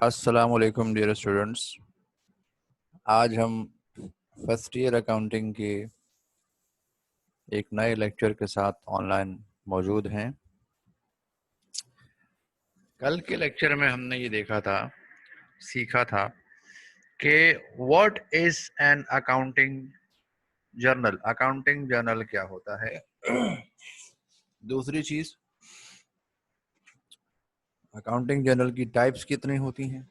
अस्सलाम वालेकुम dear students. आज हम फर्स्ट ईयर अकाउंटिंग के एक नए लेक्चर के साथ ऑनलाइन मौजूद हैं। कल के लेक्चर में हमने ये सीखा था कि what is an accounting journal. Accounting journal क्या होता है। दूसरी चीज, अकाउंटिंग जर्नल की टाइप्स कितनी होती हैं।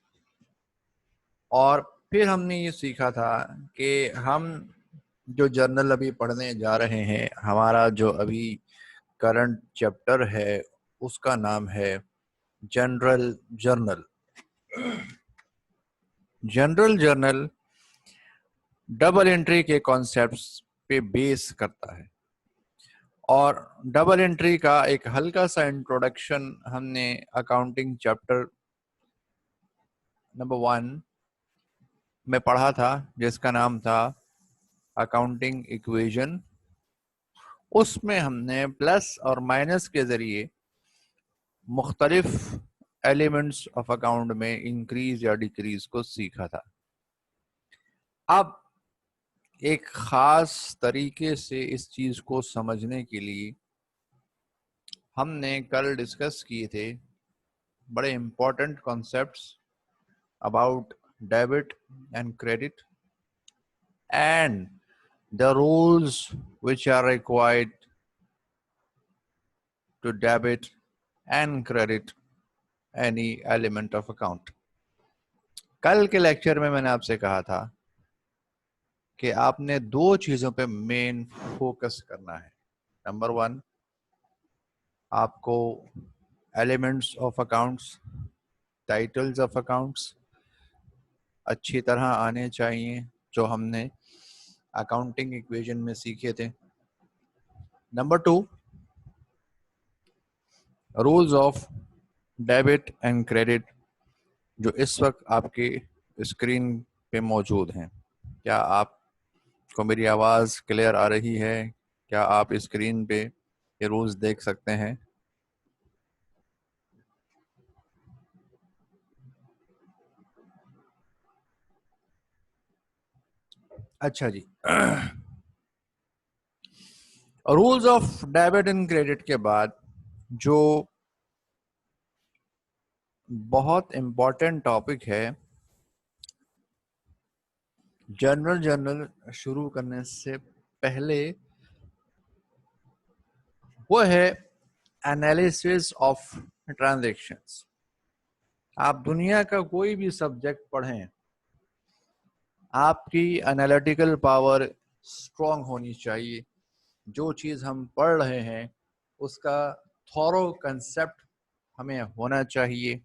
और फिर हमने ये सीखा था कि हम जो जर्नल अभी पढ़ने जा रहे हैं, हमारा जो अभी करंट चैप्टर है उसका नाम है general journal. General journal double entry के कॉन्सेप्ट्स पे बेस करता है और डबल एंट्री का एक हल्का सा इंट्रोडक्शन हमने अकाउंटिंग चैप्टर नंबर 1 में पढ़ा था, जिसका नाम था अकाउंटिंग इक्वेशन। उसमें हमने प्लस और माइनस के जरिए मुख्तलिफ एलिमेंट्स ऑफ अकाउंट में इंक्रीज या डिक्रीज को सीखा था। अब एक खास तरीके से इस चीज को समझने के लिए हमने कल डिस्कस किए थे बड़े important concepts about debit and credit and the rules which are required to debit and credit any element of account. कल के लेक्चर में मैंने आपसे कहा था कि आपने दो चीजों पे मेन फोकस करना है। नंबर 1, आपको elements of accounts, titles of accounts अच्छी तरह आने चाहिए, जो हमने अकाउंटिंग इक्वेशन में सीखे थे। Number 2, rules of debit and credit, जो इस वक्त आपके स्क्रीन पे मौजूद हैं। क्या आपको मेरी आवाज़ क्लियर आ रही है? क्या आप स्क्रीन पे ये रूल्स देख सकते हैं? अच्छा जी। Rules of debit and credit के बाद जो बहुत इंपॉर्टेंट टॉपिक है जर्नल शुरू करने से पहले, वो है एनालिसिस ऑफ ट्रांजैक्शंस। आप दुनिया का कोई भी सब्जेक्ट पढ़ें, आपकी एनालिटिकल पावर स्ट्रांग होनी चाहिए। जो चीज़ हम पढ़ रहे हैं उसका थॉरो कंसेप्ट हमें होना चाहिए।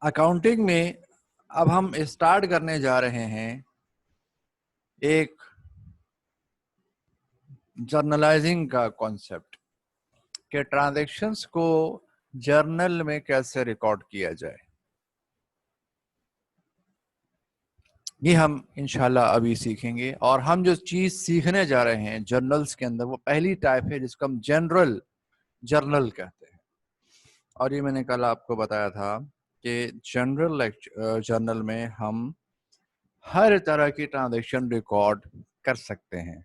अकाउंटिंग में अब हम स्टार्ट करने जा रहे हैं एक जर्नलाइजिंग का कॉन्सेप्ट, कि ट्रांजैक्शंस को जर्नल में कैसे रिकॉर्ड किया जाए। ये हम इंशाल्लाह अभी सीखेंगे। और हम जो चीज सीखने जा रहे हैं जर्नल्स के अंदर, वो पहली टाइप है जिसको हम जनरल जर्नल कहते हैं। और ये मैंने कल आपको बताया था कि जनरल जर्नल में हम हर तरह की ट्रांजैक्शन रिकॉर्ड कर सकते हैं,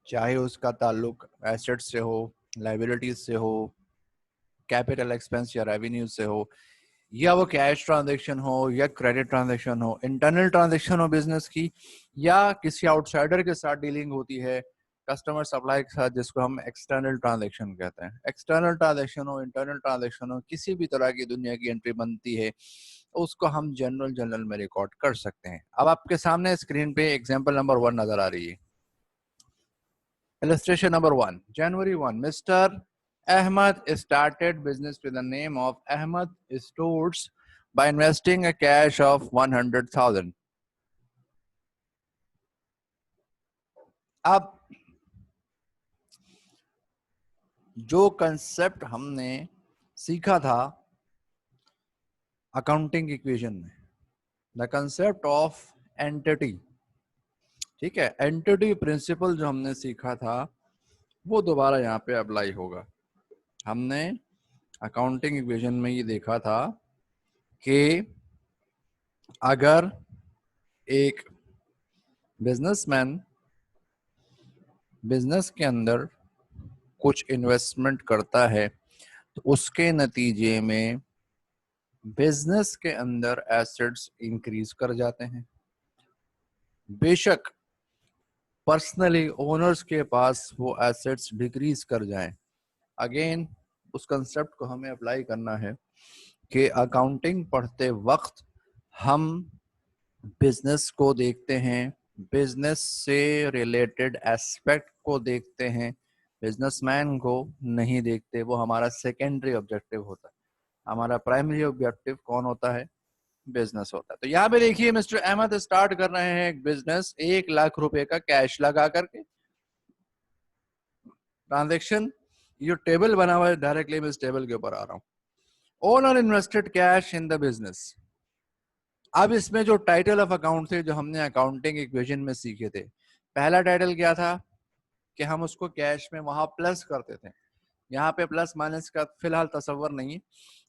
चाहे उसका ताल्लुक एसेट से हो, लाइबिलिटीज से हो, कैपिटल एक्सपेंस या रेवेन्यू से हो, या वो कैश ट्रांजैक्शन हो या क्रेडिट ट्रांजैक्शन हो, इंटरनल ट्रांजैक्शन हो बिजनेस की, या किसी आउटसाइडर के साथ डीलिंग होती है, कस्टमर सप्लाई के साथ, जिसको हम एक्सटर्नल ट्रांजैक्शन कहते हैं। एक्सटर्नल ट्रांजैक्शन हो, इंटरनल ट्रांजैक्शन हो, किसी भी तरह की दुनिया की एंट्री बनती है, उसको हम जनरल जर्नल में रिकॉर्ड कर सकते हैं। अब आपके सामने स्क्रीन पे एग्जाम्पल नंबर 1 नजर आ रही है। Illustration number 1. January 1, Mr. Ahmad started business with the name of Ahmad Stores by investing a cash of 100,000. अब जो कंसेप्ट हमने सीखा था अकाउंटिंग इक्वेशन में, द कंसेप्ट ऑफ एंटिटी, ठीक है, एंटिटी प्रिंसिपल जो हमने सीखा था वो दोबारा यहाँ पे अप्लाई होगा। हमने अकाउंटिंग इक्वेशन में ये देखा था कि अगर एक बिजनेसमैन बिजनेस के अंदर कुछ इन्वेस्टमेंट करता है तो उसके नतीजे में बिजनेस के अंदर एसेट्स इंक्रीज कर जाते हैं। बेशक पर्सनली ओनर्स के पास वो एसेट्स डिक्रीज कर जाएं, अगेन उस कंसेप्ट को हमें अप्लाई करना है कि अकाउंटिंग पढ़ते वक्त हम बिजनेस को देखते हैं, बिजनेस से रिलेटेड एस्पेक्ट को देखते हैं, बिजनेसमैन को नहीं देखते। वो हमारा सेकेंडरी ऑब्जेक्टिव होता है, हमारा प्राइमरी ऑब्जेक्टिव कौन होता है? बिजनेस होता है। तो यहाँ पे देखिए मिस्टर अहमद स्टार्ट कर रहे हैं एक बिजनेस 1 लाख रुपए का कैश लगा करके। ट्रांजेक्शन ये टेबल बना हुआ है, डायरेक्टली मैं इस टेबल के ऊपर आ रहा हूँ। Owner invested cash in the business. अब इसमें जो टाइटल ऑफ अकाउंट थे जो हमने अकाउंटिंग इक्वेशन में सीखे थे, पहला टाइटल क्या था कि हम उसको कैश में वहां प्लस करते थे। यहाँ पे प्लस माइनस का फिलहाल तस्वर नहीं,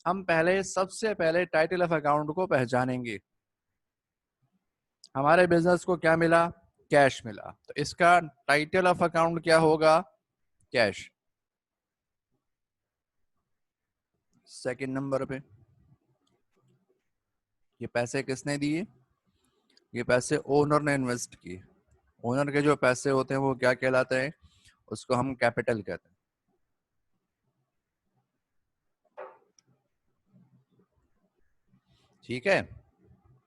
हम पहले सबसे पहले टाइटल ऑफ अकाउंट को पहचानेंगे। हमारे बिजनेस को क्या मिला? कैश मिला, तो इसका टाइटल ऑफ अकाउंट क्या होगा? कैश। सेकंड नंबर पे ये पैसे किसने दिए? ये पैसे ओनर ने इन्वेस्ट किए। ओनर के जो पैसे होते हैं वो क्या कहलाते हैं? उसको हम कैपिटल कहते हैं। ठीक है,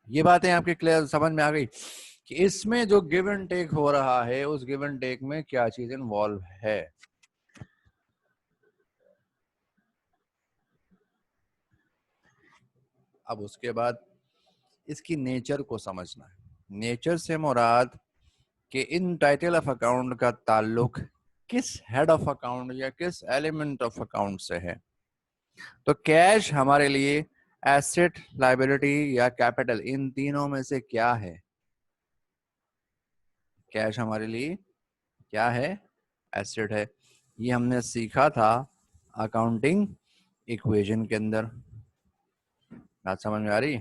ये बातें आपके क्लियर समझ में आ गई कि इसमें जो गिव एंड टेक हो रहा है उस गिव एंड टेक में क्या चीज इन्वॉल्व है। अब उसके बाद इसकी नेचर को समझना है। नेचर से मुराद कि इन टाइटल ऑफ अकाउंट का ताल्लुक किस हेड ऑफ अकाउंट या किस एलिमेंट ऑफ अकाउंट से है। तो कैश हमारे लिए एसेट, लायबिलिटी या कैपिटल, इन तीनों में से क्या है? कैश हमारे लिए क्या है? एसेट है। ये हमने सीखा था अकाउंटिंग इक्वेशन के अंदर। बात समझ में आ रही?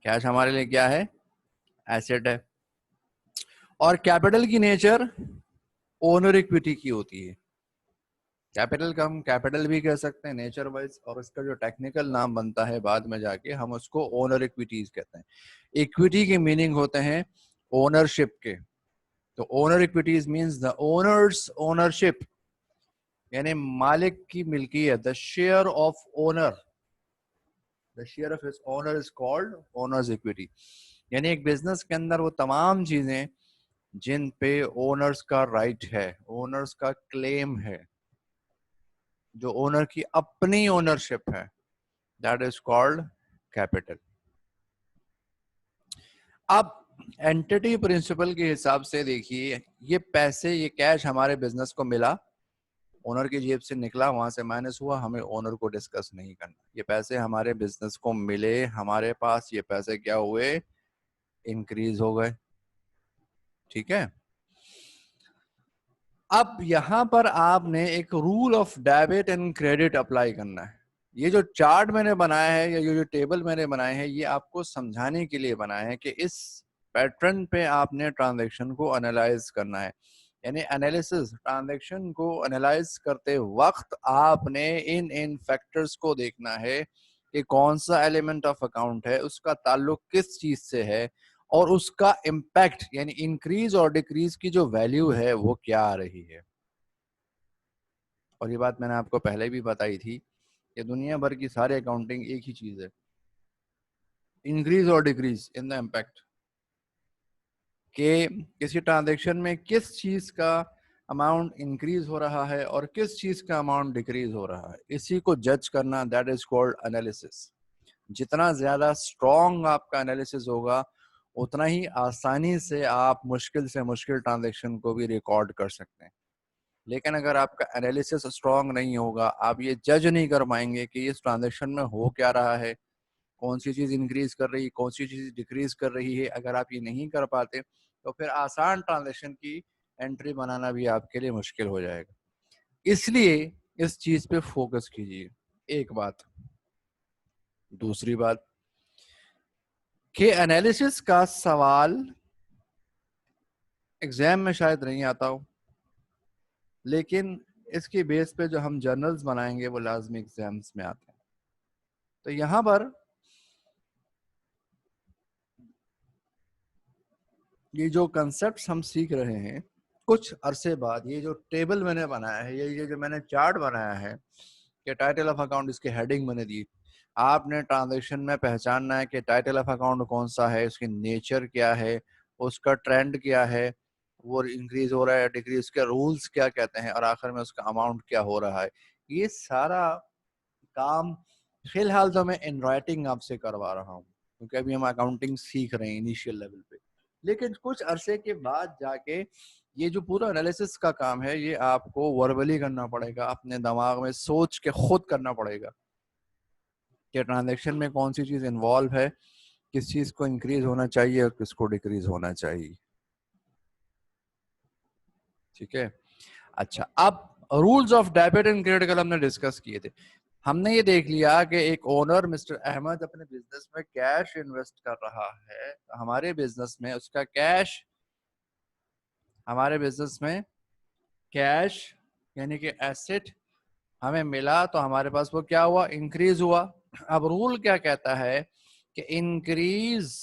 कैश हमारे लिए क्या है? एसेट है। और कैपिटल की नेचर ओनर इक्विटी की होती है। कैपिटल का हम कैपिटल भी कह सकते हैं नेचर वाइज, और इसका जो टेक्निकल नाम बनता है बाद में जाके हम उसको ओनर इक्विटीज कहते हैं। इक्विटी के मीनिंग होते हैं ओनरशिप के। तो owner equities means the owners ownership, यानी मालिक की मिल्कियत। The share of owner, the share of his owner is called owners equity. यानी एक बिजनेस के अंदर वो तमाम चीजें जिन पे ओनर्स का राइट है, ओनर्स का क्लेम है, जो ओनर की अपनी ओनरशिप है, दैट इज कॉल्ड कैपिटल। अब एंटिटी प्रिंसिपल के हिसाब से देखिए, ये पैसे, ये कैश हमारे बिजनेस को मिला, ओनर की जेब से निकला, वहां से माइनस हुआ, हमें ओनर को डिस्कस नहीं करना। ये पैसे हमारे बिजनेस को मिले, हमारे पास ये पैसे क्या हुए? इंक्रीज हो गए। ठीक है, अब यहां पर आपने एक rule of debit and credit apply करना है। ये जो चार्ट मैंने बनाया है या ये जो टेबल मैंने बनाए हैं, ये आपको समझाने के लिए बनाए हैं कि इस पैटर्न पे आपने ट्रांजैक्शन को एनालाइज करना है। यानी एनालिसिस, ट्रांजैक्शन को एनालाइज करते वक्त आपने इन इन फैक्टर्स को देखना है कि कौन सा एलिमेंट ऑफ अकाउंट है, उसका ताल्लुक किस चीज से है, और उसका इम्पैक्ट यानी इंक्रीज और डिक्रीज की जो वैल्यू है वो क्या आ रही है। और ये बात मैंने आपको पहले भी बताई थी कि दुनिया भर की सारी अकाउंटिंग एक ही चीज है, इंक्रीज और डिक्रीज इन द इम्पैक्ट, कि किसी ट्रांजेक्शन में किस चीज का अमाउंट इंक्रीज हो रहा है और किस चीज का अमाउंट डिक्रीज हो रहा है, इसी को जज करना, दैट इज कॉल्ड एनालिसिस। जितना ज्यादा स्ट्रॉन्ग आपका एनालिसिस होगा उतना ही आसानी से आप मुश्किल से मुश्किल ट्रांजेक्शन को भी रिकॉर्ड कर सकते हैं। लेकिन अगर आपका एनालिसिस स्ट्रॉन्ग नहीं होगा, आप ये जज नहीं कर पाएंगे कि इस ट्रांजेक्शन में हो क्या रहा है, कौन सी चीज इंक्रीज कर रही है, कौन सी चीज डिक्रीज कर रही है। अगर आप ये नहीं कर पाते तो फिर आसान ट्रांजैक्शन की एंट्री बनाना भी आपके लिए मुश्किल हो जाएगा। इसलिए इस चीज पे फोकस कीजिए। एक बात। दूसरी बात कि एनालिसिस का सवाल एग्जाम में शायद नहीं आता हो, लेकिन इसके बेस पे जो हम जर्नल्स बनाएंगे वो लाजमी एग्जाम्स में आते हैं। तो यहां पर ये जो कंसेप्ट्स हम सीख रहे हैं, कुछ अरसे बाद ये जो टेबल मैंने बनाया है, ये जो मैंने चार्ट बनाया है कि टाइटल ऑफ अकाउंट, इसकी हेडिंग मैंने दी, आपने ट्रांजैक्शन में पहचानना है कि टाइटल ऑफ अकाउंट कौन सा है, उसकी नेचर क्या है, उसका ट्रेंड क्या है, वो इंक्रीज हो रहा है डिक्रीज, उसके रूल्स क्या कहते हैं, और आखिर में उसका अमाउंट क्या हो रहा है। ये सारा काम फिलहाल तो मैं इन राइटिंग आपसे करवा रहा हूँ, क्योंकि अभी हम अकाउंटिंग सीख रहे हैं इनिशियल लेवल पे। लेकिन कुछ अरसे के बाद जाके ये जो पूरा एनालिसिस का काम है ये आपको वर्बली करना पड़ेगा, अपने दिमाग में सोच के खुद करना पड़ेगा कि ट्रांजैक्शन में कौन सी चीज इन्वॉल्व है, किस चीज को इंक्रीज होना चाहिए और किसको डिक्रीज होना चाहिए। ठीक है। अच्छा, अब rules of debit and credit कल हमने डिस्कस किए थे। हमने ये देख लिया कि एक ओनर मिस्टर अहमद अपने बिजनेस में कैश इन्वेस्ट कर रहा है। हमारे बिजनेस में उसका कैश, हमारे बिजनेस में कैश यानी कि एसेट हमें मिला, तो हमारे पास वो क्या हुआ, इंक्रीज हुआ। अब रूल क्या कहता है कि increase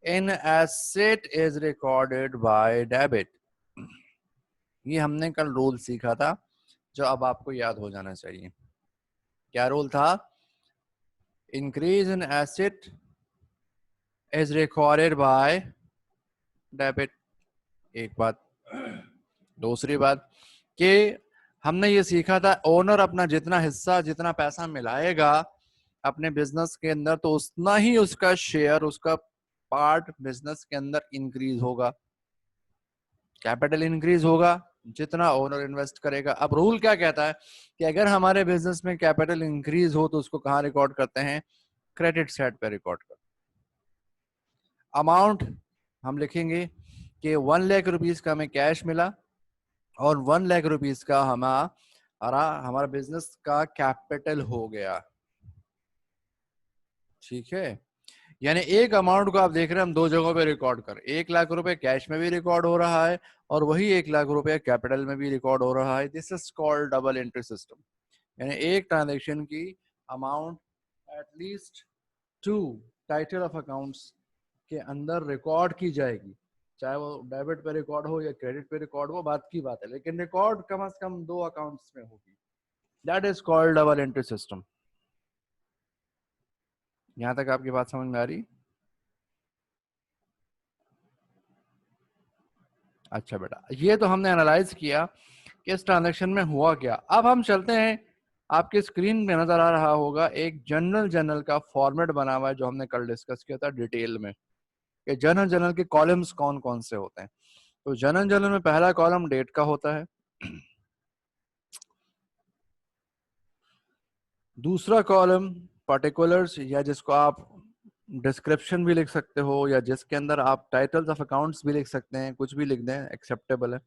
in asset is recorded by debit. ये हमने कल रूल सीखा था जो अब आपको याद हो जाना चाहिए। क्या रूल था? Increase in asset is recorded by debit. एक बात। दूसरी बात कि हमने ये सीखा था ओनर अपना जितना हिस्सा, जितना पैसा मिलाएगा अपने बिजनेस के अंदर, तो उतना ही उसका शेयर, उसका पार्ट बिजनेस के अंदर इंक्रीज होगा, कैपिटल इंक्रीज होगा जितना ओनर इन्वेस्ट करेगा। अब रूल क्या कहता है कि अगर हमारे बिजनेस में कैपिटल इंक्रीज हो तो उसको कहाँ रिकॉर्ड करते हैं? क्रेडिट साइड पे रिकॉर्ड करते हैं। अमाउंट हम लिखेंगे कि 1 लाख रुपीज का हमें कैश मिला और 1 लाख रुपीज का हमारा बिजनेस का कैपिटल हो गया। ठीक है। यानी एक अमाउंट को आप देख रहे हैं हम दो जगहों पे रिकॉर्ड कर, 1 लाख रुपए कैश में भी रिकॉर्ड हो रहा है और वही 1 लाख रुपए कैपिटल में भी रिकॉर्ड हो रहा है। This is called double entry system. यानी एक ट्रांजेक्शन की amount at least 2 title of accounts के अंदर रिकॉर्ड की जाएगी, चाहे वो डेबिट पे रिकॉर्ड हो या क्रेडिट पे रिकॉर्ड हो, बात की बात है, लेकिन रिकॉर्ड कम से कम 2 अकाउंट्स में होगी। That is called double entry system. यहां तक आपकी बात समझ में आ रही? अच्छा बेटा, ये तो हमने एनालाइज किया कि इस ट्रांजैक्शन में हुआ क्या। अब हम चलते हैं, आपके स्क्रीन में नजर आ रहा होगा एक जर्नल का फॉर्मेट बना हुआ है जो हमने कल डिस्कस किया था डिटेल में कि जर्नल के कॉलम्स कौन कौन से होते हैं। तो जर्नल में पहला कॉलम डेट का होता है, दूसरा कॉलम पर्टिकुलर्स या जिसको आप डिस्क्रिप्शन भी लिख सकते हो या जिसके अंदर आप टाइटल्स ऑफ अकाउंट्स भी लिख सकते हैं, कुछ भी लिख दें एक्सेप्टेबल है।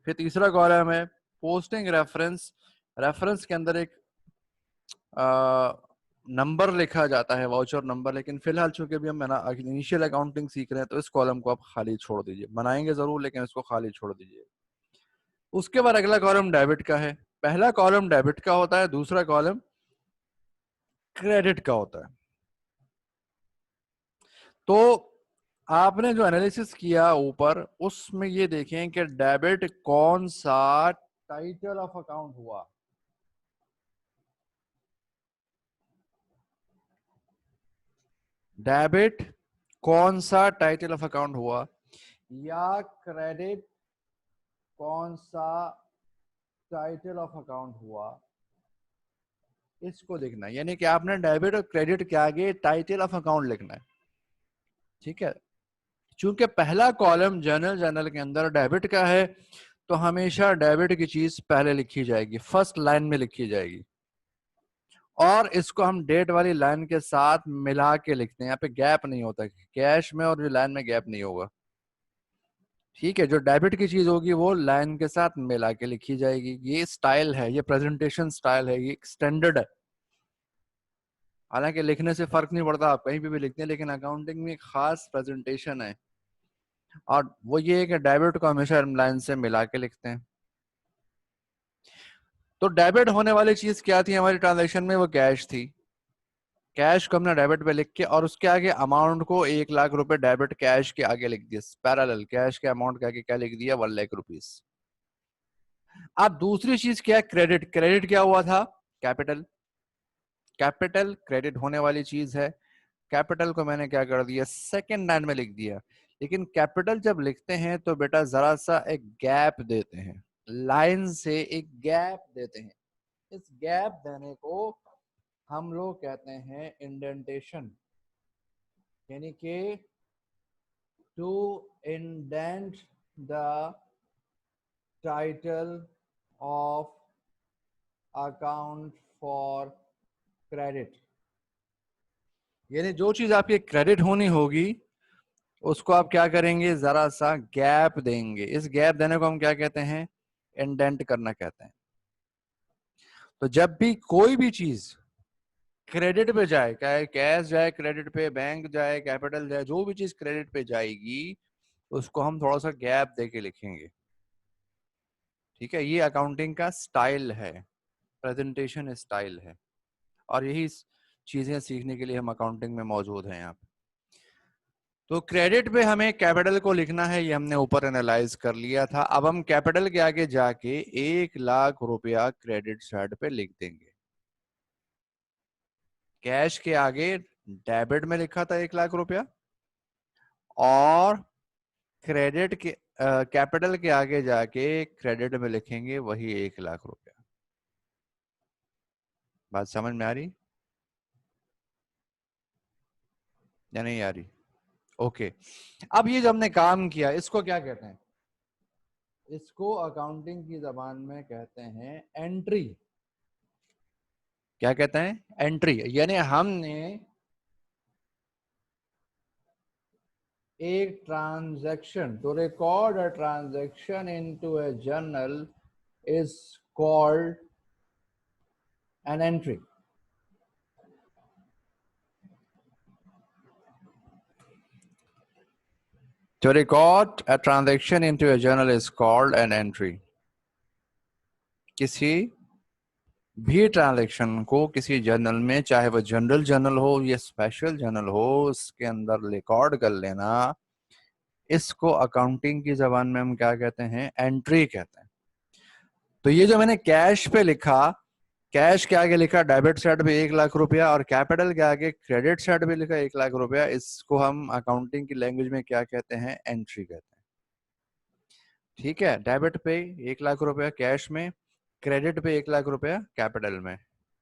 फिर तीसरा कॉलम है पोस्टिंग रेफरेंस। रेफरेंस के अंदर एक नंबर लिखा जाता है, वाउचर नंबर, लेकिन फिलहाल चूंकि अभी हम इनिशियल अकाउंटिंग सीख रहे हैं तो इस कॉलम को आप खाली छोड़ दीजिए, बनाएंगे जरूर लेकिन इसको खाली छोड़ दीजिए। उसके बाद अगला कॉलम डेबिट का है। पहला कॉलम डेबिट का होता है, दूसरा कॉलम क्रेडिट का होता है। तो आपने जो एनालिसिस किया ऊपर उसमें ये देखें कि डेबिट कौन सा टाइटल ऑफ अकाउंट हुआ, डेबिट कौन सा टाइटल ऑफ अकाउंट हुआ या क्रेडिट कौन सा टाइटल ऑफ अकाउंट हुआ, इसको लिखना है। यानी कि आपने डेबिट और क्रेडिट के आगे टाइटल ऑफ अकाउंट लिखना है। ठीक है। चूंकि पहला कॉलम जर्नल के अंदर डेबिट का है तो हमेशा डेबिट की चीज पहले लिखी जाएगी, फर्स्ट लाइन में लिखी जाएगी। और इसको हम डेट वाली लाइन के साथ मिला के लिखते हैं, यहाँ पे गैप नहीं होता, कैश में और लाइन में गैप नहीं होगा। ठीक है, जो डेबिट की चीज होगी वो लाइन के साथ मिला के लिखी जाएगी। ये स्टाइल है, ये प्रेजेंटेशन स्टाइल है, ये स्टैंडर्ड है। हालांकि लिखने से फर्क नहीं पड़ता, आप कहीं भी लिखते हैं, लेकिन अकाउंटिंग में एक खास प्रेजेंटेशन है, और वो ये है कि डेबिट को हमेशा लाइन से मिला के लिखते हैं। तो डेबिट होने वाली चीज क्या थी हमारी ट्रांजैक्शन में? वो कैश थी। कैश को हमने डेबिट पे लिख के और उसके आगे अमाउंट को 1 लाख रुपए डेबिट कैश के आगे लिख दिया, पैरेलल कैश के अमाउंट के आगे क्या लिख दिया? 1 लाख रुपीज। अब दूसरी चीज क्या है? क्रेडिट। क्रेडिट क्या हुआ था? कैपिटल। कैपिटल क्रेडिट होने वाली चीज है। कैपिटल को मैंने क्या कर दिया? सेकंड लाइन में लिख दिया। लेकिन कैपिटल जब लिखते हैं तो बेटा जरा सा एक गैप देते हैं, लाइन से एक गैप देते हैं। इस गैप देने को हम लोग कहते हैं इंडेंटेशन, यानी कि to indent the title of account for credit. यानी जो चीज आपकी क्रेडिट होनी होगी उसको आप क्या करेंगे? जरा सा गैप देंगे। इस गैप देने को हम क्या कहते हैं? इंडेंट करना कहते हैं। तो जब भी कोई भी चीज क्रेडिट पे जाए, चाहे कैश जाए क्रेडिट पे, बैंक जाए, कैपिटल जाए, जो भी चीज क्रेडिट पे जाएगी उसको हम थोड़ा सा गैप दे के लिखेंगे। ठीक है, ये अकाउंटिंग का स्टाइल है, प्रेजेंटेशन स्टाइल है, और यही चीजें सीखने के लिए हम अकाउंटिंग में मौजूद हैं यहाँ पे। तो क्रेडिट पे हमें कैपिटल को लिखना है, ये हमने ऊपर एनालाइज कर लिया था। अब हम कैपिटल के आगे जाके 1 लाख रुपया क्रेडिट साइड पे लिख देंगे। कैश के आगे डेबिट में लिखा था 1 लाख रुपया, और क्रेडिट के कैपिटल के आगे जाके क्रेडिट में लिखेंगे वही 1 लाख रुपया। बात समझ में आ रही या नहीं आ रही? ओके। अब ये जो हमने काम किया इसको क्या कहते हैं? इसको अकाउंटिंग की जबान में कहते हैं एंट्री। क्या कहते हैं? एंट्री। यानी हमने एक transaction, to record a transaction into a journal is called an entry. To record a transaction into a journal is called an entry. किसी भी ट्रांजैक्शन को किसी जर्नल में, चाहे वो जनरल जर्नल हो या स्पेशल जर्नल हो, उसके अंदर रिकॉर्ड कर लेना, इसको अकाउंटिंग की जबान में हम क्या कहते हैं? एंट्री कहते हैं। तो ये जो मैंने कैश पे लिखा, कैश के आगे लिखा डेबिट साइड पे 1 लाख रुपया, और कैपिटल के आगे क्रेडिट साइड पे लिखा 1 लाख रुपया, इसको हम अकाउंटिंग की लैंग्वेज में क्या कहते हैं? एंट्री कहते हैं। ठीक है, डेबिट पे 1 लाख रुपया कैश में, क्रेडिट पे 1 लाख रुपया कैपिटल में,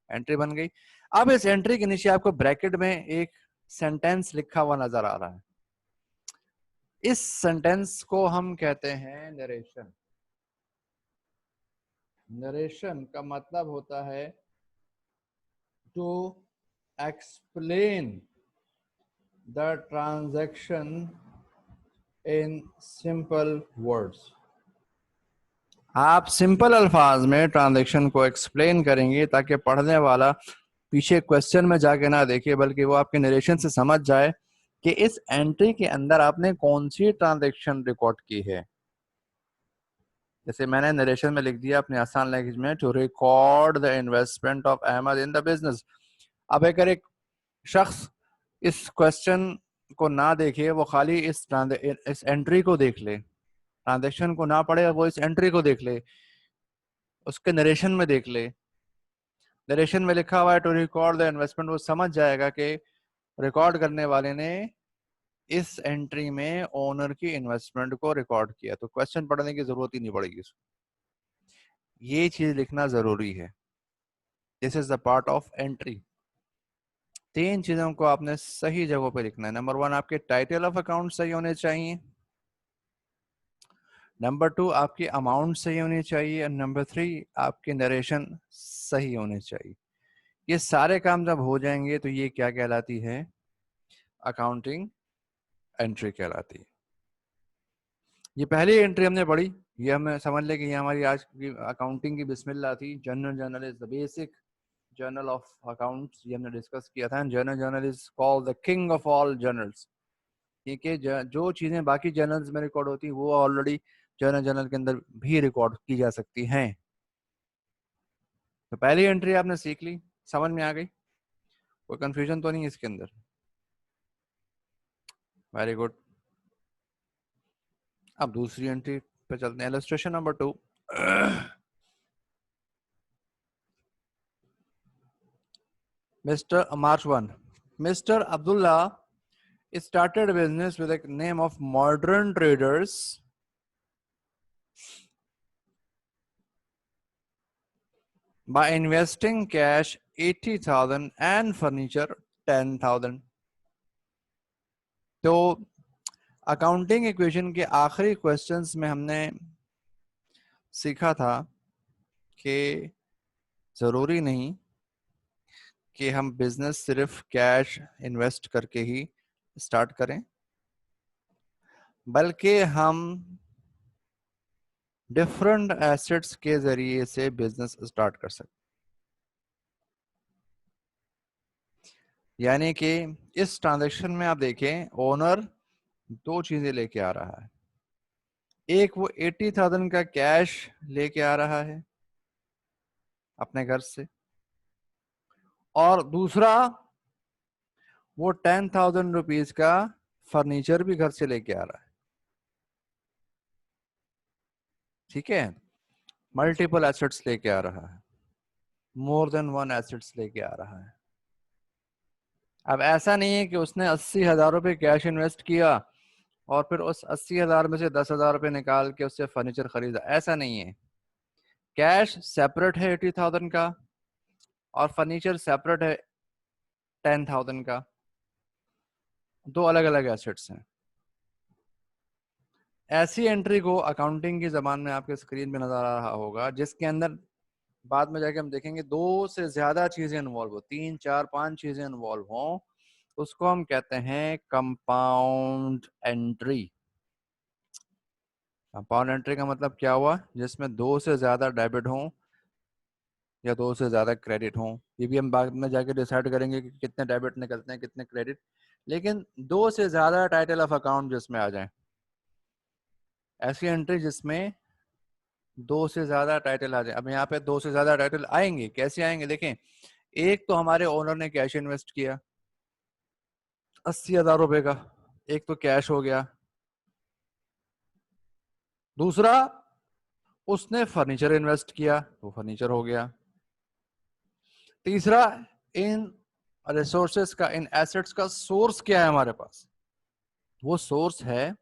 एंट्री बन गई। अब इस एंट्री के नीचे आपको ब्रैकेट में एक सेंटेंस लिखा हुआ नजर आ रहा है। इस सेंटेंस को हम कहते हैं नरेशन। नरेशन का मतलब होता है to explain the transaction in simple words. आप सिंपल अल्फाज में ट्रांजैक्शन को एक्सप्लेन करेंगे ताकि पढ़ने वाला पीछे क्वेश्चन में जाके ना देखे, बल्कि वो आपके नरेशन से समझ जाए कि इस एंट्री के अंदर आपने कौन सी ट्रांजैक्शन रिकॉर्ड की है। जैसे मैंने नरेशन में लिख दिया अपने आसान लैंग्वेज में, to record the investment of Ahmed in the business. अब अगर एक शख्स इस क्वेश्चन को ना देखे, वो खाली इस एंट्री को देख ले, ट्रांजैक्शन को ना पढ़े, वो इस एंट्री को देख ले, उसके नरेशन में देख ले, नरेशन में लिखा हुआ है टू रिकॉर्ड द इन्वेस्टमेंट, वो समझ जाएगा कि रिकॉर्ड करने वाले ने इस एंट्री में ओनर की इन्वेस्टमेंट को रिकॉर्ड किया, तो क्वेश्चन पढ़ने की जरूरत ही नहीं पड़ेगी उसको। ये चीज लिखना जरूरी है। This is the part of entry. 3 चीजों को आपने सही जगह पे लिखना है। नंबर 1, आपके टाइटल ऑफ अकाउंट सही होने चाहिए। नंबर 2, आपकी अमाउंट सही होनी चाहिए। और नंबर 3, आपके नरेशन सही होने चाहिए। ये सारे काम जब हो जाएंगे तो ये क्या कहलाती है? अकाउंटिंग एंट्री कहलाती है। ये पहली एंट्री हमने पढ़ी, ये हमें समझ ले कि ये हमारी आज की अकाउंटिंग की बिस्मिल्लाह थी। General journal is the basic journal of accounts, ये हमने डिस्कस किया था। General journal is called the king of all journals. ठीक है, जो चीजें बाकी जर्नल्स में रिकॉर्ड होती हैं वो ऑलरेडी जनरल जर्नल के अंदर भी रिकॉर्ड की जा सकती हैं। तो पहली एंट्री आपने सीख ली, समझ में आ गई, कोई कंफ्यूजन तो नहीं है इसके अंदर? Very good. अब दूसरी एंट्री पे चलते हैं, illustration number 2। Mr. March 1. Mr. Abdullah started a business with a name of Modern Traders by investing cash 80,000 and furniture 10,000. तो अकाउंटिंग इक्वेशन के आखिरी क्वेश्चंस में हमने सीखा था कि ज़रूरी नहीं कि हम बिजनेस सिर्फ कैश इन्वेस्ट करके ही स्टार्ट करें, बल्कि हम डिफरेंट एसेट्स के जरिए से बिजनेस स्टार्ट कर सकते। यानी कि इस ट्रांजैक्शन में आप देखें, ओनर दो चीजें लेके आ रहा है। एक वो 80,000 का कैश लेके आ रहा है अपने घर से, और दूसरा वो 10,000 रुपीज का फर्नीचर भी घर से लेके आ रहा है। ठीक है, मल्टीपल एसेट्स लेके आ रहा है, मोर देन वन एसेट्स लेके आ रहा है। अब ऐसा नहीं है कि उसने 80,000 रुपये कैश इन्वेस्ट किया और फिर उस 80,000 में से 10,000 रुपये निकाल के उससे फर्नीचर खरीदा, ऐसा नहीं है। कैश सेपरेट है 80,000 का और फर्नीचर सेपरेट है 10,000 का, दो अलग अलग एसेट्स हैं। ऐसी एंट्री को अकाउंटिंग की जबान में आपके स्क्रीन पे नजर आ रहा होगा, जिसके अंदर बाद में जाके हम देखेंगे दो से ज्यादा चीजें इन्वॉल्व हो, 3, 4, 5 चीजें इन्वॉल्व हो, उसको हम कहते हैं कंपाउंड एंट्री। कंपाउंड एंट्री का मतलब क्या हुआ? जिसमें दो से ज्यादा डेबिट हो या दो से ज्यादा क्रेडिट हो। ये भी हम बाद में जाके डिसाइड करेंगे कि कितने डेबिट निकलते हैं कितने क्रेडिट, लेकिन दो से ज्यादा टाइटल ऑफ अकाउंट जिसमें आ जाए, ऐसी एंट्री जिसमें दो से ज्यादा टाइटल आ जाए। अब यहाँ पे दो से ज्यादा टाइटल आएंगे, कैसे आएंगे देखें। एक तो हमारे ओनर ने कैश इन्वेस्ट किया 80,000 रुपए का, एक तो कैश हो गया। दूसरा, उसने फर्नीचर इन्वेस्ट किया, वो फर्नीचर हो गया। तीसरा, इन रिसोर्सेस का, इन एसेट्स का सोर्स क्या है हमारे पास? वो सोर्स है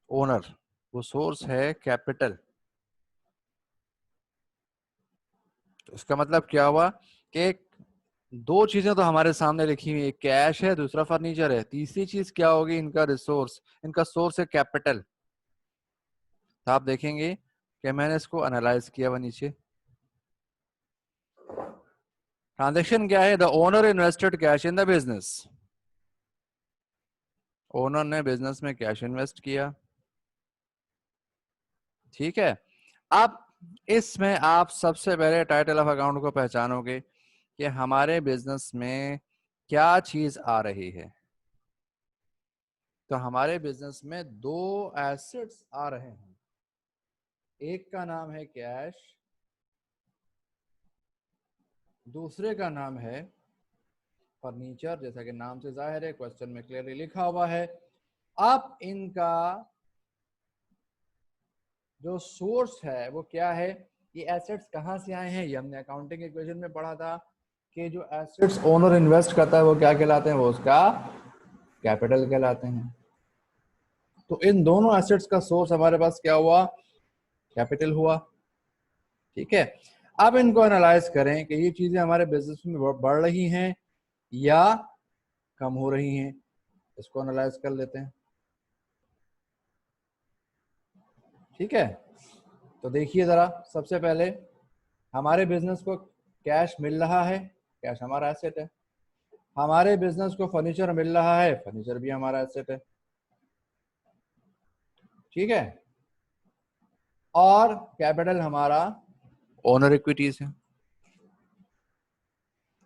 ओनर, वो सोर्स है कैपिटल। तो इसका मतलब क्या हुआ कि दो चीजें तो हमारे सामने लिखी हुई है, कैश है, दूसरा फर्नीचर है। तीसरी चीज क्या होगी? इनका रिसोर्स, इनका सोर्स है कैपिटल। तो आप देखेंगे कि मैंने इसको एनालाइज किया हुआ नीचे। ट्रांजेक्शन क्या है? The owner invested cash in the business. Owner ने बिजनेस में कैश इन्वेस्ट किया। ठीक है, अब इसमें आप सबसे पहले टाइटल ऑफ अकाउंट को पहचानोगे कि हमारे बिजनेस में क्या चीज आ रही है। तो हमारे बिजनेस में दो एसेट्स आ रहे हैं, एक का नाम है कैश, दूसरे का नाम है फर्नीचर। जैसा कि नाम से जाहिर है, क्वेश्चन में क्लियरली लिखा हुआ है। अब इनका जो सोर्स है वो क्या है? ये एसेट्स कहाँ से आए हैं? ये हमने अकाउंटिंग इक्वेशन में पढ़ा था कि जो एसेट्स ओनर इन्वेस्ट करता है वो क्या कहलाते हैं? वो उसका कैपिटल कहलाते हैं। तो इन दोनों एसेट्स का सोर्स हमारे पास क्या हुआ? कैपिटल हुआ। ठीक है, अब इनको एनालाइज करें कि ये चीजें हमारे बिजनेस में बढ़ रही हैं या कम हो रही हैं। इसको एनालाइज कर लेते हैं। ठीक है, तो देखिए जरा, सबसे पहले हमारे बिजनेस को कैश मिल रहा है, कैश हमारा एसेट है। हमारे बिजनेस को फर्नीचर मिल रहा है, फर्नीचर भी हमारा एसेट है, ठीक है। और कैपिटल हमारा ओनर इक्विटीज है।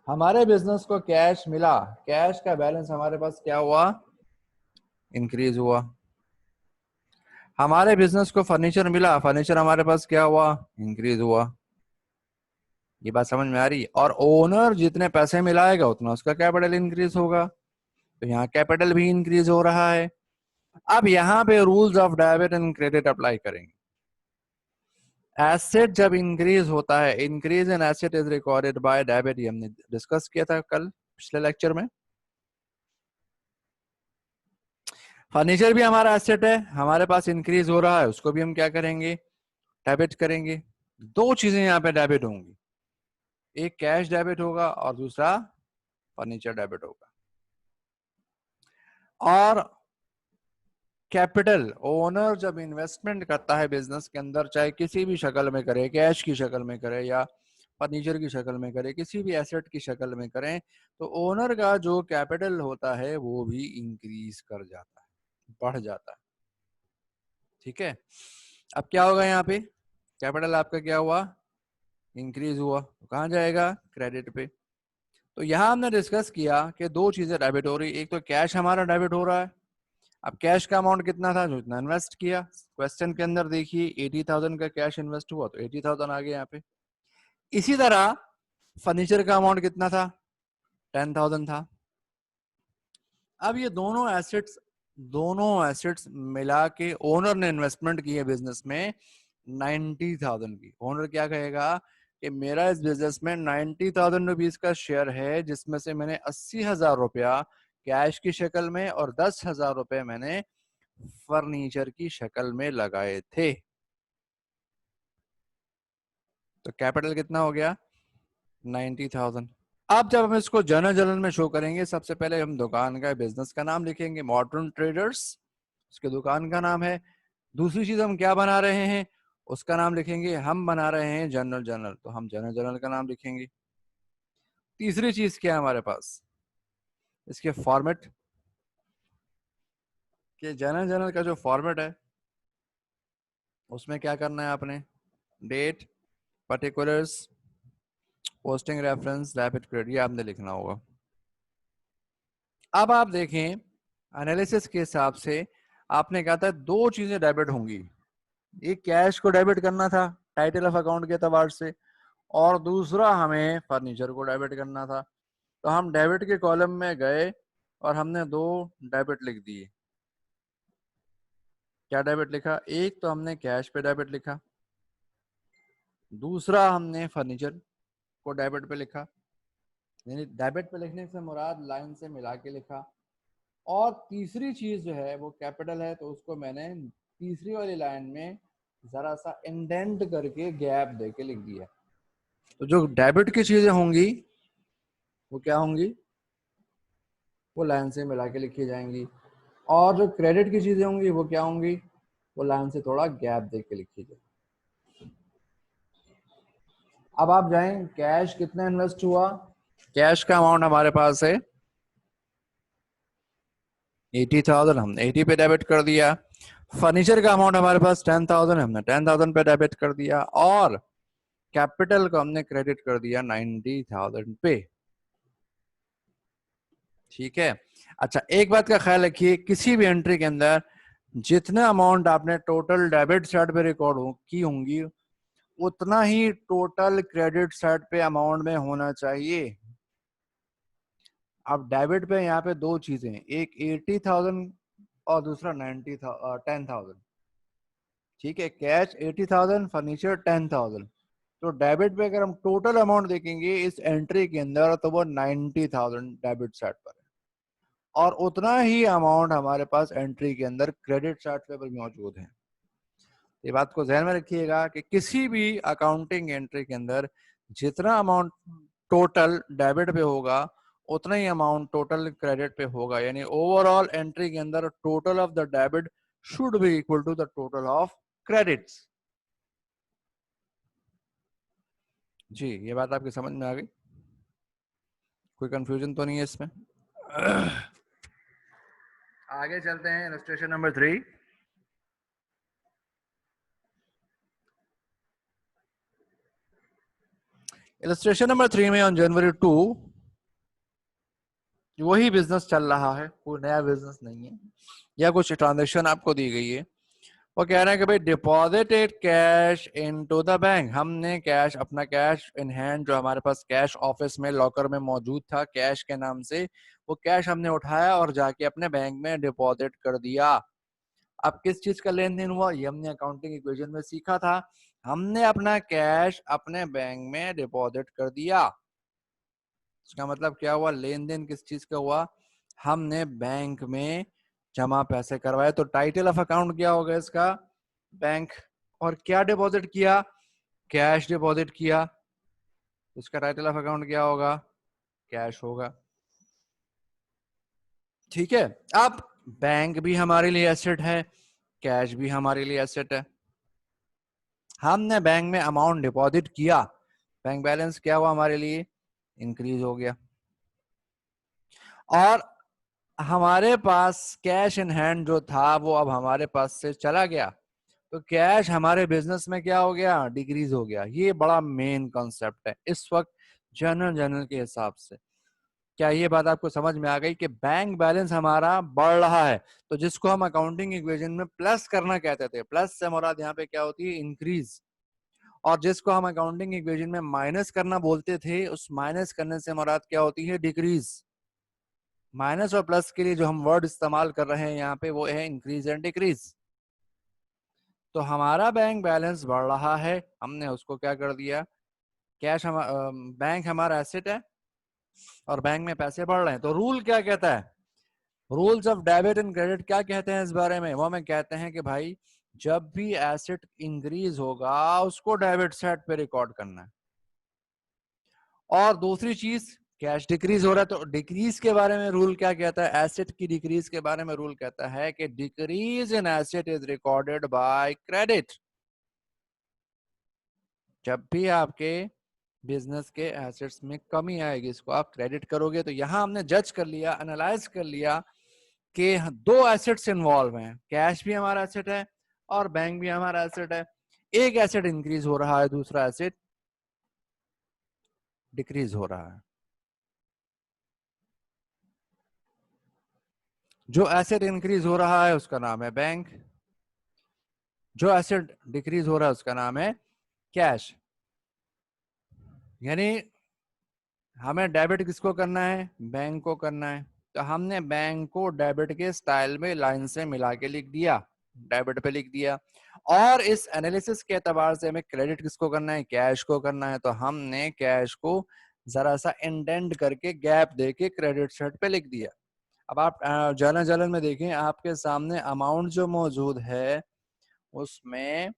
हमारे बिजनेस को कैश मिला, कैश का बैलेंस हमारे पास क्या हुआ, इंक्रीज हुआ। हमारे बिजनेस को फर्नीचर मिला, फर्नीचर हमारे पास क्या हुआ, इंक्रीज हुआ। ये बात समझ में आ रही है। और ओनर जितने पैसे मिलाएगा उतना उसका कैपिटल इंक्रीज होगा, तो यहाँ कैपिटल भी इंक्रीज हो रहा है। अब यहाँ पे rules of debit and credit apply करेंगे। एसेट जब इंक्रीज होता है, increase in asset is recorded by debit, ये हमने डिस्कस किया था कल पिछले लेक्चर में। फर्नीचर भी हमारा एसेट है, हमारे पास इंक्रीज हो रहा है, उसको भी हम क्या करेंगे, डेबिट करेंगे। दो चीजें यहाँ पे डेबिट होंगी, एक कैश डेबिट होगा और दूसरा फर्नीचर डेबिट होगा। और कैपिटल ओनर जब इन्वेस्टमेंट करता है बिजनेस के अंदर, चाहे किसी भी शक्ल में करे, कैश की शक्ल में करे या फर्नीचर की शक्ल में करे, किसी भी एसेट की शक्ल में करें, तो ओनर का जो कैपिटल होता है वो भी इंक्रीज कर जाता है, बढ़ जाता है, ठीक है। अब क्या होगा, यहाँ पे कैपिटल आपका क्या हुआ, इंक्रीज हुआ, तो कहाँ जाएगा, क्रेडिट पे। तो यहाँ हमने डिस्कस किया कि दो चीजें डेबिट हो रही, एक तो कैश हमारा डेबिट हो रहा है। अब कैश का अमाउंट कितना था, जो इतना इन्वेस्ट किया, क्वेश्चन के अंदर देखिए 80,000 का कैश इन्वेस्ट हुआ तो 80,000 आ गया यहाँ पे। इसी तरह फर्नीचर का अमाउंट कितना था, 10,000 था। अब ये दोनों एसेट्स मिला के ओनर ने इन्वेस्टमेंट की है बिजनेस में 90,000 की। ओनर क्या कहेगा कि मेरा इस बिजनेस में 90,000 रुपीज का शेयर है, जिसमें से मैंने 80,000 रुपया कैश की शक्ल में और 10,000 रुपए मैंने फर्नीचर की शक्ल में लगाए थे। तो कैपिटल कितना हो गया, 90,000। अब जब हम इसको जर्नल में शो करेंगे, सबसे पहले हम दुकान का, बिजनेस का नाम लिखेंगे, मॉडर्न ट्रेडर्स, उसके दुकान का नाम है। दूसरी चीज हम क्या बना रहे हैं, उसका नाम लिखेंगे, हम बना रहे हैं जनरल, तो हम जनरल का नाम लिखेंगे। तीसरी चीज क्या है हमारे पास, इसके फॉर्मेट, कि जनरल का जो फॉर्मेट है उसमें क्या करना है आपने, date, particulars, posting reference, debit credit, ये आपने लिखना होगा। अब आप देखें एनालिसिस के हिसाब से आपने कहा था दो चीजें डेबिट होंगी, एक कैश को डेबिट करना था टाइटल ऑफ अकाउंट के एतबार से, और दूसरा हमें फर्नीचर को डेबिट करना था। तो हम डेबिट के कॉलम में गए और हमने दो डेबिट लिख दिए। क्या डेबिट लिखा, एक तो हमने कैश पे डेबिट लिखा, दूसरा हमने फर्नीचर को डेबिट पे लिखा। यानी डेबिट पे लिखने से मुराद लाइन से मिला के लिखा। और तीसरी चीज जो है वो कैपिटल है, तो उसको मैंने तीसरी वाली लाइन में जरा सा इंडेंट करके गैप दे के लिख दिया। तो जो डेबिट की चीजें होंगी वो क्या होंगी, वो लाइन से मिला के लिखी जाएंगी, और जो क्रेडिट की चीजें होंगी वो क्या होंगी, वो लाइन से थोड़ा गैप दे के लिखी जाएगी। अब आप जाएं, कैश कितना इन्वेस्ट हुआ, कैश का अमाउंट हमारे पास है 80,000, हमने 80 पे डेबिट कर दिया। फर्नीचर का अमाउंट हमारे पास 10,000, हमने 10,000 पे डेबिट कर दिया। और कैपिटल को हमने क्रेडिट कर दिया 90,000 पे, ठीक है। अच्छा, एक बात का ख्याल रखिए, किसी भी एंट्री के अंदर जितना अमाउंट आपने टोटल डेबिट साइड पे रिकॉर्ड की होंगी, उतना ही टोटल क्रेडिट साइड पे अमाउंट में होना चाहिए। अब डेबिट पे यहाँ पे दो चीजें, एक 80,000 और दूसरा 10,000, ठीक है। Cash 80,000, furniture 10,000। तो डेबिट पे अगर हम टोटल अमाउंट देखेंगे इस एंट्री के अंदर, तो वो 90,000 डेबिट साइड पर है, और उतना ही अमाउंट हमारे पास एंट्री के अंदर क्रेडिट साइड पे मौजूद है। ये बात को ध्यान में रखिएगा कि किसी भी अकाउंटिंग एंट्री के अंदर जितना अमाउंट टोटल डेबिट पे होगा उतना ही अमाउंट टोटल क्रेडिट पे होगा। यानी ओवरऑल एंट्री के अंदर total of the debit should be equal to the total of credits. जी, ये बात आपकी समझ में आ गई? कोई कंफ्यूजन तो नहीं है इसमें? आगे चलते हैं इलस्ट्रेशन नंबर 3। इलस्ट्रेशन नंबर 3 में ऑन जनवरी 2 वही बिजनेस चल रहा है, कोई नया बिजनेस नहीं है, या कुछ ट्रांजेक्शन आपको दी गई है। वो कह रहे हैं कि भाई deposited cash into the bank, हमने कैश, अपना कैश इन हैंड, जो हमारे पास कैश ऑफिस में लॉकर में मौजूद था कैश के नाम से, वो कैश हमने उठाया और जाके अपने बैंक में डिपॉजिट कर दिया। अब किस चीज का लेन देन हुआ, ये हमने अकाउंटिंग इक्वेशन में सीखा था। हमने अपना कैश अपने बैंक में डिपॉजिट कर दिया। इसका मतलब क्या हुआ, लेन देन किस चीज का हुआ, हमने बैंक में जमा पैसे करवाए। तो टाइटल ऑफ अकाउंट क्या होगा इसका, बैंक। और क्या डिपॉजिट किया, कैश डिपॉजिट किया, इसका टाइटल ऑफ अकाउंट क्या होगा, कैश होगा। ठीक है। अब बैंक भी हमारे लिए एसेट है, कैश भी हमारे लिए एसेट है। हमने बैंक में अमाउंट डिपॉजिट किया, बैंक बैलेंस क्या हुआ हमारे लिए, इंक्रीज हो गया। और हमारे पास कैश इन हैंड जो था वो अब हमारे पास से चला गया, तो कैश हमारे बिजनेस में क्या हो गया, डिक्रीज हो गया। ये बड़ा मेन कॉन्सेप्ट है इस वक्त जनरल के हिसाब से। क्या ये बात आपको समझ में आ गई कि बैंक बैलेंस हमारा बढ़ रहा है, तो जिसको हम अकाउंटिंग इक्वेशन में प्लस करना कहते थे, प्लस से मुराद यहाँ पे क्या होती है, इंक्रीज। और जिसको हम अकाउंटिंग इक्वेशन में माइनस करना बोलते थे, उस माइनस करने से मुराद क्या होती है, डिक्रीज। माइनस और प्लस के लिए जो हम वर्ड इस्तेमाल कर रहे हैं यहाँ पे वो है इंक्रीज एंड डिक्रीज। तो हमारा बैंक बैलेंस बढ़ रहा है, हमने उसको क्या कर दिया, कैश हम बैंक हमारा एसेट है और बैंक में पैसे बढ़ रहे हैं। तो रूल क्या कहता है, rules of debit and credit क्या कहते हैं इस बारे में, वो हमें कहते हैं कि भाई जब भी एसेट इंक्रीज होगा उसको डेबिट साइड पे रिकॉर्ड करना है। और दूसरी चीज, कैश डिक्रीज हो रहा है तो डिक्रीज के बारे में रूल क्या कहता है, एसेट की डिक्रीज के बारे में रूल कहता है कि decrease in asset is recorded by credit. जब भी आपके बिजनेस के एसेट्स में कमी आएगी, इसको आप क्रेडिट करोगे। तो यहां हमने जज कर लिया, एनालाइज कर लिया कि दो एसेट्स इन्वॉल्व हैं, कैश भी हमारा एसेट है और बैंक भी हमारा एसेट है। एक एसेट इंक्रीज हो रहा है, दूसरा एसेट डिक्रीज हो रहा है। जो एसेट इंक्रीज हो रहा है उसका नाम है बैंक, जो एसेट डिक्रीज हो रहा है उसका नाम है कैश। यानी हमें डेबिट किसको करना है, बैंक को करना है। तो हमने बैंक को डेबिट के स्टाइल में लाइन से मिला के लिख दिया, डेबिट पे लिख दिया। और इस एनालिसिस के एतबार से हमें क्रेडिट किसको करना है, कैश को करना है। तो हमने कैश को जरा सा इंडेंट करके गैप दे के क्रेडिट साइड पे लिख दिया। अब आप जलन जलन में देखें, आपके सामने अमाउंट जो मौजूद है उसमें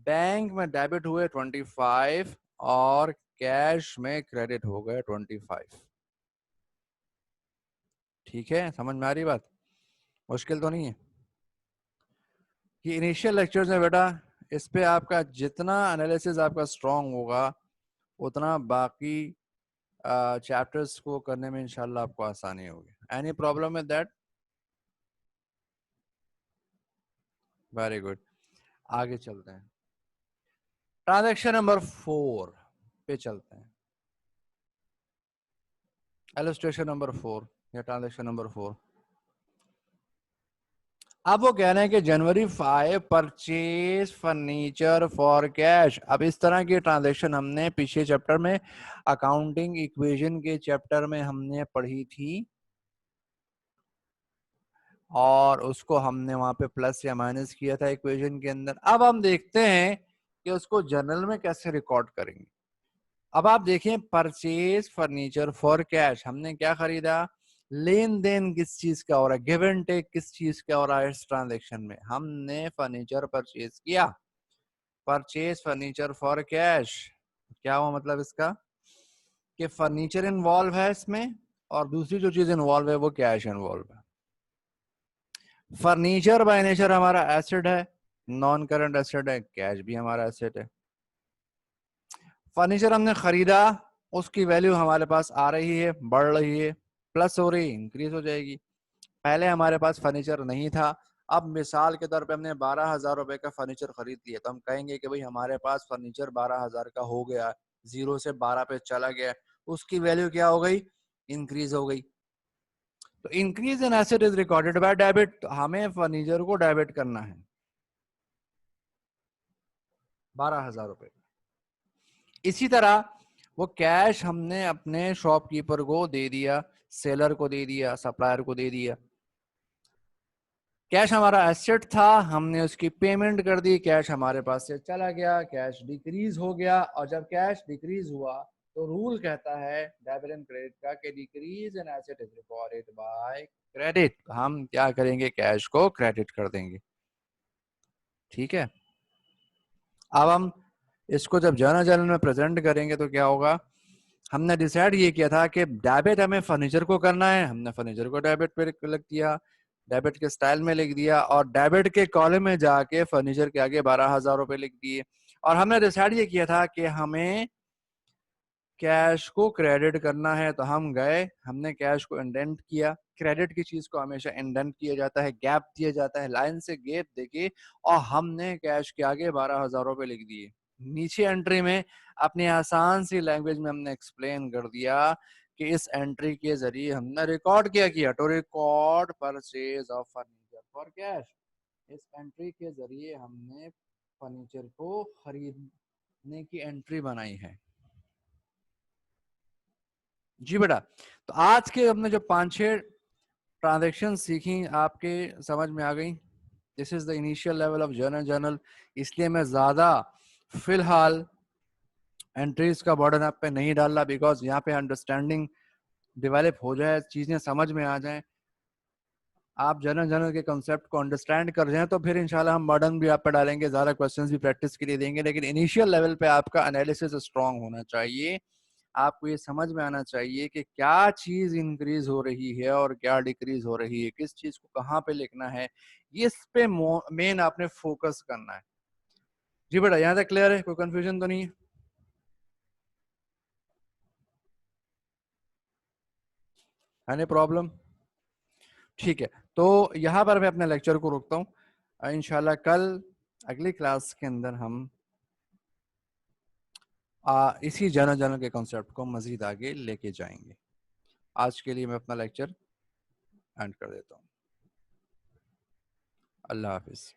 बैंक में डेबिट हुए 25 और कैश में क्रेडिट हो गए 25। ठीक है, समझ में आ रही बात, मुश्किल तो नहीं है। ये इनिशियल लेक्चर्स में बेटा, इस पे आपका जितना एनालिसिस आपका स्ट्रांग होगा उतना बाकी चैप्टर्स को करने में इंशाल्लाह आपको आसानी होगी। Any problem with that? Very good. आगे चलते हैं, ट्रांजैक्शन नंबर 4 पे चलते हैं। इलस्ट्रेशन नंबर 4 या ट्रांजैक्शन नंबर 4। अब वो कह रहे हैं कि जनवरी 5 परचेज फर्नीचर फॉर कैश। अब इस तरह की ट्रांजैक्शन हमने पिछले चैप्टर में, अकाउंटिंग इक्वेशन के चैप्टर में हमने पढ़ी थी, और उसको हमने वहां पे प्लस या माइनस किया था इक्वेशन के अंदर। अब हम देखते हैं कि उसको जर्नल में कैसे रिकॉर्ड करेंगे। अब आप देखें, परचेज फर्नीचर फॉर कैश, हमने क्या खरीदा, लेन देन किस चीज का हो रहा है, गिव एंड टेक किस चीज का हो रहा है इस ट्रांजेक्शन में, हमने फर्नीचर परचेज किया। परचेज फर्नीचर फॉर कैश, क्या हुआ मतलब इसका, कि फर्नीचर इन्वॉल्व है इसमें और दूसरी जो चीज इन्वॉल्व है वो कैश इन्वॉल्व है। फर्नीचर बाय नेचर हमारा एसेट है, नॉन करंट एसेट है, कैश भी हमारा एसेट है। फर्नीचर हमने खरीदा, उसकी वैल्यू हमारे पास आ रही है, बढ़ रही है, प्लस हो रही है, इंक्रीज हो जाएगी। पहले हमारे पास फर्नीचर नहीं था, अब मिसाल के तौर पे हमने 12,000 रुपए का फर्नीचर खरीद लिया, तो हम कहेंगे कि भाई हमारे पास फर्नीचर 12,000 का हो गया, 0 से 12 पे चला गया, उसकी वैल्यू क्या हो गई, इंक्रीज हो गई। तो increase in asset is recorded by debit, तो हमें फर्नीचर को डेबिट करना है 12,000 रुपए। इसी तरह वो कैश हमने अपने शॉपकीपर को दे दिया, सेलर को दे दिया, सप्लायर को दे दिया। कैश हमारा एसेट था, हमने उसकी पेमेंट कर दी, कैश हमारे पास से चला गया, कैश डिक्रीज हो गया। और जब कैश डिक्रीज हुआ तो रूल कहता है डेबिट एंड क्रेडिट का कि decrease in asset is recorded by credit, हम क्या करेंगे, कैश को क्रेडिट कर देंगे। ठीक है, अब हम इसको जब जर्नल में प्रेजेंट करेंगे तो क्या होगा, हमने डिसाइड ये किया था कि डेबिट हमें फर्नीचर को करना है, हमने फर्नीचर को डेबिट पे लिख दिया, डेबिट के स्टाइल में लिख दिया, और डेबिट के कॉलम में जाके फर्नीचर के आगे 12,000 रुपए लिख दिए। और हमने डिसाइड ये किया था कि हमें कैश को क्रेडिट करना है, तो हम गए, हमने कैश को इंडेंट किया। क्रेडिट की चीज को हमेशा इंडेंट किया जाता है, गैप दिया जाता है, लाइन से गैप देके, और हमने कैश के आगे 12,000 रुपए लिख दिए। नीचे एंट्री में अपनी आसान सी लैंग्वेज में हमने एक्सप्लेन कर दिया कि इस एंट्री के जरिए हमने रिकॉर्ड क्या किया, to record purchase of furniture for cash. इस एंट्री के जरिए हमने फर्नीचर को खरीदने की एंट्री बनाई है। जी बेटा, तो आज के हमने जो 5-6 ट्रांजेक्शन सीखी आपके समझ में आ गई। This is the initial level of journal. इसलिए मैं ज्यादा फिलहाल एंट्रीज का बर्डन आप पे नहीं डाल रहा, बिकॉज यहाँ पे अंडरस्टैंडिंग डेवलप हो जाए, चीजें समझ में आ जाएं, आप जर्नल के कंसेप्ट को अंडरस्टैंड कर जाएं, तो फिर इंशाल्लाह हम बर्डन भी आप पे डालेंगे, ज्यादा क्वेश्चंस भी प्रैक्टिस के लिए देंगे। लेकिन इनिशियल लेवल पे आपका एनालिसिस स्ट्रांग होना चाहिए, आपको ये समझ में आना चाहिए कि क्या चीज इंक्रीज हो रही है और क्या डिक्रीज हो रही है, किस चीज को कहाँ पे लिखना है, इस पे मेन आपने फोकस करना है। जी बेटा, यहाँ तक क्लियर है, कोई कंफ्यूजन तो नहीं है? Any problem? ठीक है, तो यहाँ पर मैं अपने लेक्चर को रोकता हूँ। इंशाल्लाह कल अगली क्लास के अंदर हम इसी जर्नल के कॉन्सेप्ट को मजीद आगे लेके जाएंगे। आज के लिए मैं अपना लेक्चर एंड कर देता हूँ। अल्लाह हाफिज।